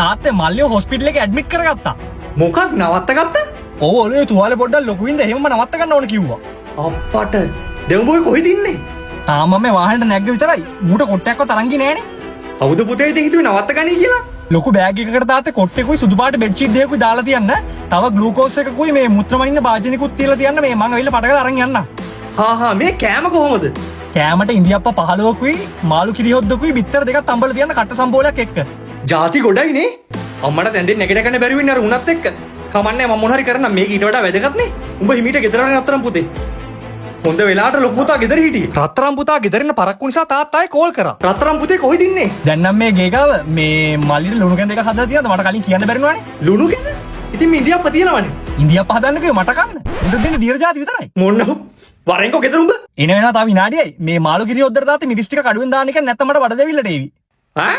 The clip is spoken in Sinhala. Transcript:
තාත්තේ මල්ලිව හොස්පිටල් එකේ ඇඩ්මිට් කරගත්තා. මොකක් නවත්තගත්තා? ඔව් ඔලුවේ තුවාලේ පොඩ්ඩක් ලොකු වින්ද එහෙමම නවත්ත ගන්න ඕන කිව්වා. අප්පට දෙව්බෝයි කොහෙද ඉන්නේ? තාම මම වාහනේට නැග්ග විතරයි. මූට කොට්ටයක්වත් අරන් ගියේ නෑනේ. කවුද පුතේ ඉතින් හිතුවේ නවත්ත ගනී කියලා? ලොකු බෑග් එකකට තාත්තේ කොට්ටෙකුයි සුදු පාට බෙඩ්ෂීට් දෙකකුයි දාලා තියන්න. තව ග්ලූකෝස් එකකුයි මේ මුත්‍රාමනින්න භාජනිකුත් තියලා තියන්න මේ මං ඇවිල්ලා පටකලා අරන් යන්න. හා මේ කෑම කොහොමද? කෑමට ඉන්දියප්ප 15කුයි මාළු කිරි හොද්දකුයි බිත්තර දෙකක් තඹලා තියන්න කට සම්බෝලයක් එක්ක. ಜಾති ගොඩයි නේ. අම්මට දැන් දෙන්න නැගිට ගන්න බැරි වෙන්නේ අර උණත් එක්ක. කමන්නේ මම මොන හරි කරන්න මේක ඊට වඩා වැදගත් නේ. උඹ හිමීට ගෙදර යන්න අතරම් පුතේ. හොඳ වෙලාවට ලොකු පුතා ගෙදර හිටියේ. රත්තරන් පුතා ගෙදර ඉන්න පරක්කු නිසා තාත්තා ආයේ කෝල් කරා. රත්තරන් පුතේ කොහෙද ඉන්නේ? දැන් නම් මේ ගේ ගාව මේ මල්ලිට ලුණු කැඳ එකක් හදලා තියනද මට කලින් කියන්න බැරි වුණානේ. ලුණු කැඳ? ඉතින් මේ ඉන්දියාප්ප තියනවනේ. ඉන්දියාප්ප හදන්න කිව්ව මට කන්න. උඹ දෙන්නේ දියර જાති විතරයි. මොන්නෝ වරෙන්කෝ ගෙදර උඹ. එන වෙනවා තව විනාඩියයි. මේ මාළු කිරි හොද්දට තාත්තේ මිරිස් ටික කඩුවෙන් දාන්න එක නැත්නම් මට වඩ දෙවිල්ලට ඒවි. ඈ?